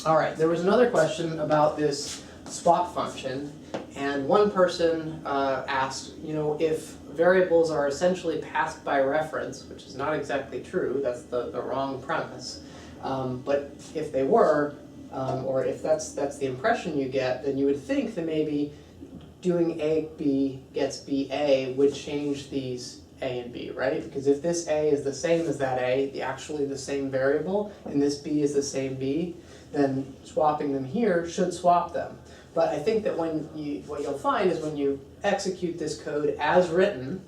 All right, there was another question about this swap function, and one person asked, if variables are essentially passed by reference, which is not exactly true, that's the wrong premise, but if they were, or if that's the impression you get, then you would think that maybe doing A, B gets B, A would change these A and B, right? Because if this A is the same as that A, actually the same variable, and this B is the same B, then swapping them here should swap them. But I think that what you'll find is when you execute this code as written,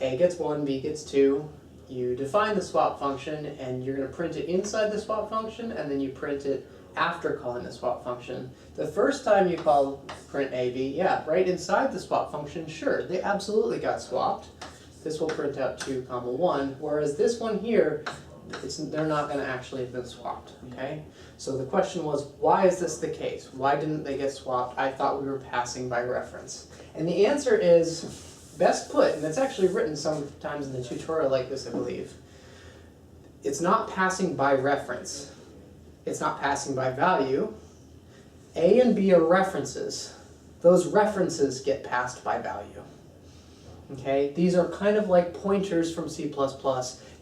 A gets 1, B gets 2, you define the swap function, and you're going to print it inside the swap function, and then you print it after calling the swap function. The first time you call print AB, yeah, right inside the swap function, sure, they absolutely got swapped. This will print out 2, 1, whereas this one here, they're not going to actually have been swapped, okay? So the question was, why is this the case? Why didn't they get swapped? I thought we were passing by reference. And the answer is best put, and it's actually written sometimes in the tutorial like this, I believe. It's not passing by reference. It's not passing by value. A and B are references. Those references get passed by value. Okay? These are kind of like pointers from C++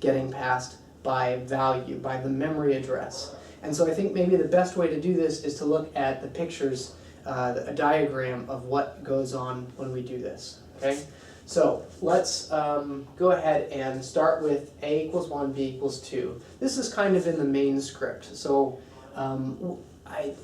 getting passed by value, by the memory address. And so I think maybe the best way to do this is to look at the pictures, a diagram of what goes on when we do this. Okay? So let's go ahead and start with A equals 1, B equals 2. This is kind of in the main script. So I'm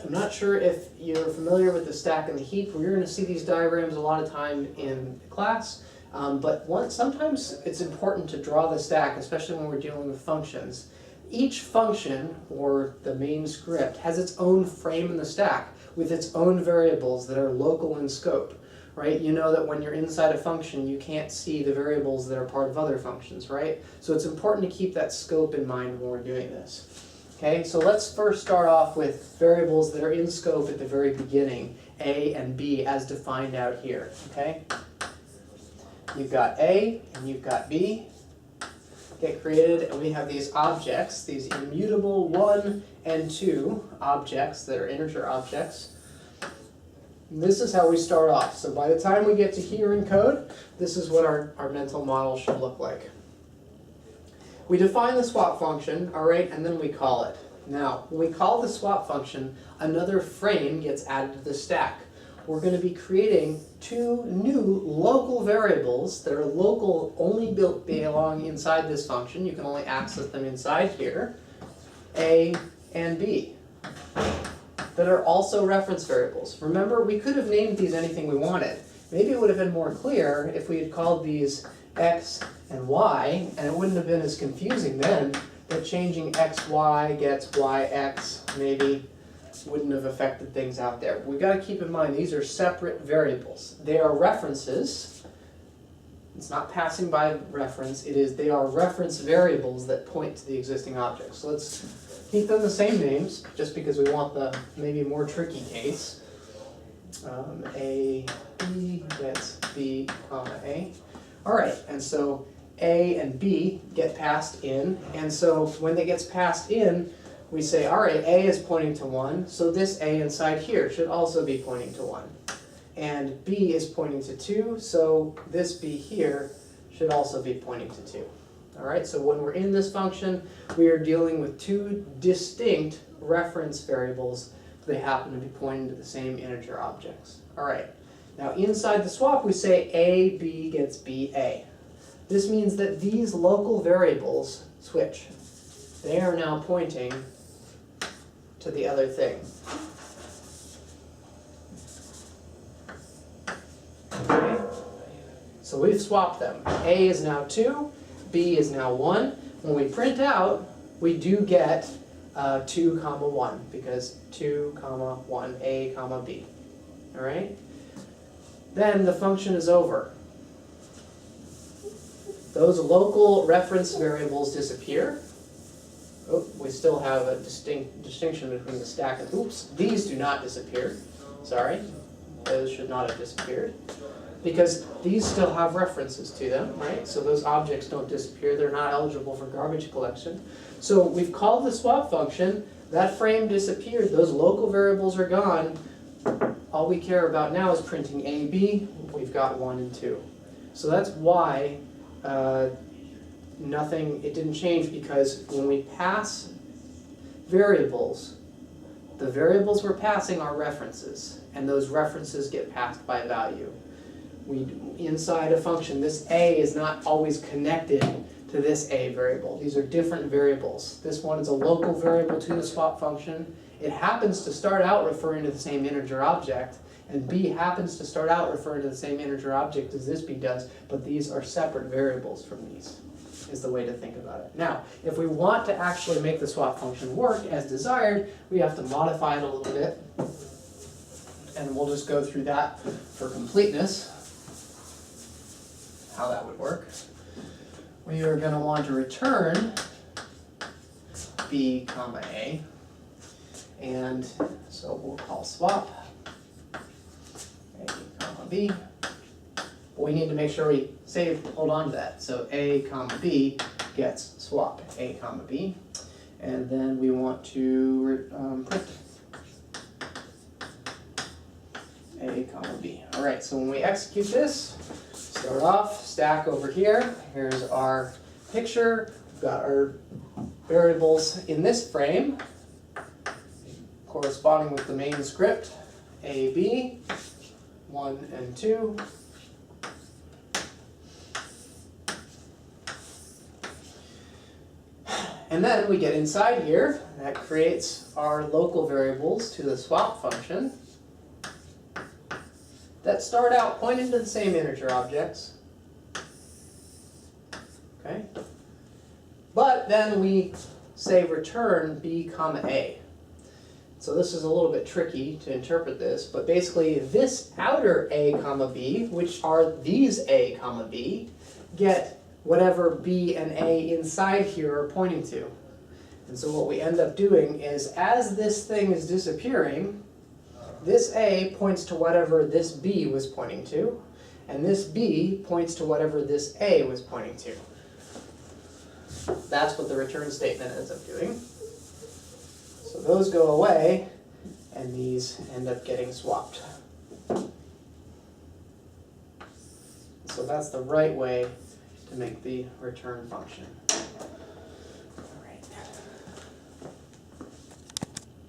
not sure if you're familiar with the stack and the heap. We're going to see these diagrams a lot of time in class. But sometimes it's important to draw the stack, especially when we're dealing with functions. Each function, or the main script, has its own frame in the stack with its own variables that are local in scope, right? You know that when you're inside a function, you can't see the variables that are part of other functions, right? So it's important to keep that scope in mind when we're doing this. Okay, so let's first start off with variables that are in scope at the very beginning, A and B as defined out here, okay? You've got A and you've got B get created, and we have these objects, these immutable 1 and 2 objects that are integer objects. And this is how we start off. So by the time we get to here in code, this is what our mental model should look like. We define the swap function, all right, and then we call it. Now, when we call the swap function, another frame gets added to the stack. We're going to be creating 2 new local variables that are local, only belong inside this function. You can only access them inside here, A and B, that are also reference variables. Remember, we could have named these anything we wanted. Maybe it would have been more clear if we had called these X and Y, and it wouldn't have been as confusing then that changing XY gets YX maybe wouldn't have affected things out there. We've got to keep in mind these are separate variables. They are references. It's not passing by reference. They are reference variables that point to the existing objects. So let's keep them the same names, just because we want the maybe more tricky case. A, B gets B, comma, A. All right, and so A and B get passed in, and so when it gets passed in, we say, all right, A is pointing to 1, so this A inside here should also be pointing to 1. And B is pointing to 2, so this B here should also be pointing to 2. All right, so when we're in this function, we are dealing with 2 distinct reference variables. They happen to be pointing to the same integer objects. All right, now inside the swap, we say A, B gets B, A. This means that these local variables switch. They are now pointing to the other thing. Okay. So we've swapped them. A is now 2, B is now 1. When we print out, we do get 2, 1, because 2, 1, A, B. All right? Then the function is over. Those local reference variables disappear. Oh, we still have a distinction between the stack and, oops, these do not disappear. Sorry, those should not have disappeared. because these still have references to them, right? So those objects don't disappear, they're not eligible for garbage collection. So we've called the swap function, that frame disappeared, those local variables are gone. All we care about now is printing A, B, we've got 1 and 2. So that's why it didn't change, because when we pass variables, the variables we're passing are references, and those references get passed by value. Inside a function, this A is not always connected to this A variable. These are different variables. This one is a local variable to the swap function. It happens to start out referring to the same integer object, and B happens to start out referring to the same integer object as this B does, but these are separate variables from these, is the way to think about it. Now, if we want to actually make the swap function work as desired, we have to modify it a little bit, and we'll just go through that for completeness, how that would work. We are going to want to return B comma A, and so we'll call swap A comma B. We need to make sure we hold on to that. So A comma B gets swap A comma B, and then we want to print A comma B. All right, so when we execute this, start off, stack over here. Here's our picture. We've got our variables in this frame corresponding with the main script, A, B, 1 and 2. And then we get inside here, that creates our local variables to the swap function that start out pointing to the same integer objects. Okay? But then we say return B comma A. So this is a little bit tricky to interpret this, but basically this outer A comma B, which are these A comma B, get whatever B and A inside here are pointing to. And so what we end up doing is, as this thing is disappearing, this A points to whatever this B was pointing to, and this B points to whatever this A was pointing to. That's what the return statement ends up doing. So those go away, and these end up getting swapped. So that's the right way to make the return function.